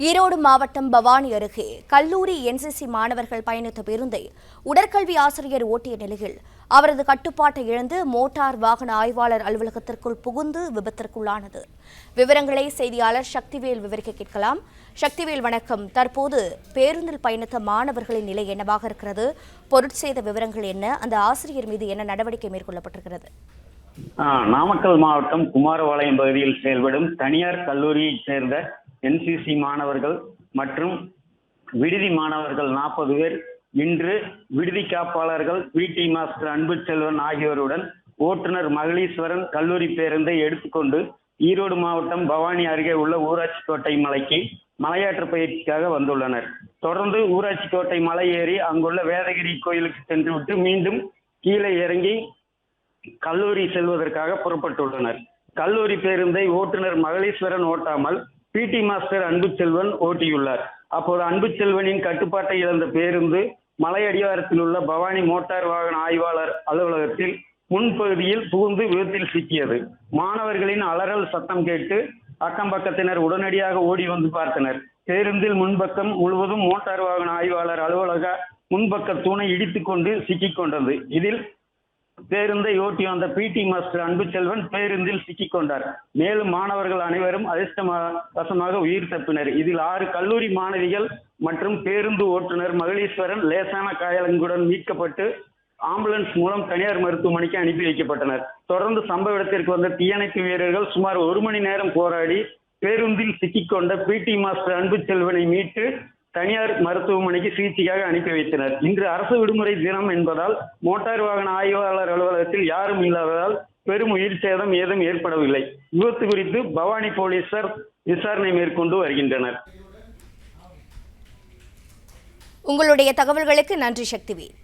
ஈரோடு மாவட்டம் பவானி அருகே கல்லூரி என்சிசி மாணவர்கள் பயணித்த பேருந்தை உடற்கல்வி ஆசிரியர் ஓட்டிய நிலையில் அவரது கட்டுப்பாட்டை இழந்து மோட்டார் வாகன ஆய்வாளர் அலுவலகத்திற்குள் புகுந்து விபத்திற்குள்ளானது. விவரங்களை செய்தியாளர் சக்திவேல் விவரிக்க கேட்கலாம். சக்திவேல், வணக்கம். தற்போது பேருந்தில் பயணித்த மாணவர்களின் நிலை என்னவாக இருக்கிறது? பொருட்சேத விவரங்கள் என்ன? அந்த ஆசிரியர் மீது என்ன நடவடிக்கை மேற்கொள்ளப்பட்டிருக்கிறது? நாமக்கல் மாவட்டம் குமாரபாளையம் பகுதியில் செயல்படும் தனியார் கல்லூரியைச் சேர்ந்த என்சிசி மாணவர்கள் மற்றும் விடுதி மாணவர்கள் 40 பேர் இன்று விடுதி காப்பாளர்கள் பிடி மாஸ்டர் அன்புச்செல்வன் ஆகியோருடன் ஓட்டுநர் மகளீஸ்வரன் கல்லூரி பேருந்தை எடுத்துக்கொண்டு ஈரோடு மாவட்டம் பவானி அருகே உள்ள ஊராட்சி கோட்டை மலைக்கு மலையாற்று பயிற்சிக்காக வந்துள்ளனர். தொடர்ந்து ஊராட்சி கோட்டை மலை ஏறி அங்குள்ள வேதகிரி கோயிலுக்கு சென்றுவிட்டு மீண்டும் கீழே இறங்கி கல்லூரி செல்வதற்காக புறப்பட்டுள்ளனர். கல்லூரி பேருந்தை ஓட்டுநர் மகளீஸ்வரன் ஓட்டாமல் பிடி மாஸ்டர் அன்புச்செல்வன் ஓட்டியுள்ளார். அப்போது அன்புச்செல்வனின் கட்டுப்பாட்டை இழந்த பேருந்து மலை அடிவாரத்தில் உள்ள பவானி மோட்டார் வாகன ஆய்வாளர் அலுவலகத்தில் முன்பகுதியில் புகுந்து விபத்தில் சிக்கியது. மாணவர்களின் அலறல் சத்தம் கேட்டு அக்கம் பக்கத்தினர் உடனடியாக ஓடி வந்து பார்த்தனர். பேருந்தில் முன்பக்கம் முழுவதும் மோட்டார் வாகன ஆய்வாளர் அலுவலக முன்பக்க தூணை இடித்துக் கொண்டு சிக்கிக் கொண்டது. இதில் பேருந்தை ஓட்டி வந்த பிடி மாஸ்டர் அன்புச்செல்வன் பேருந்தில் சிக்கிக் கொண்டார். மேலும் மாணவர்கள் அனைவரும் அதிர்ஷ்டவசமாக உயிர் தப்பினர். இதில் 6 கல்லூரி மாணவிகள் மற்றும் பேருந்து ஓட்டுநர் மகளீஸ்வரன் லேசான காயங்களுடன் மீட்கப்பட்டு ஆம்புலன்ஸ் மூலம் தனியார் மருத்துவமனைக்கு அனுப்பி வைக்கப்பட்டனர். தொடர்ந்து சம்பவ இடத்திற்கு வந்த தீயணைப்பு வீரர்கள் சுமார் 1 மணி நேரம் போராடி பேருந்தில் சிக்கிக் கொண்ட பிடி மாஸ்டர் அன்புச்செல்வனை மீட்டு தனியார் மருத்துவமனைக்கு சிகிச்சைக்காக அனுப்பி வைத்தனர். இன்று அரசு விடுமுறை தினம் என்பதால் மோட்டார் வாகன ஆய்வாளர் அலுவலகத்தில் யாரும் இல்லாததால் பெரும் உயிர் சேதம் ஏதும் ஏற்படவில்லை. விபத்து குறித்து பவானி போலீசார் விசாரணை மேற்கொண்டு வருகின்றனர். உங்களுடைய தகவல்களுக்கு நன்றி சக்திவேல்.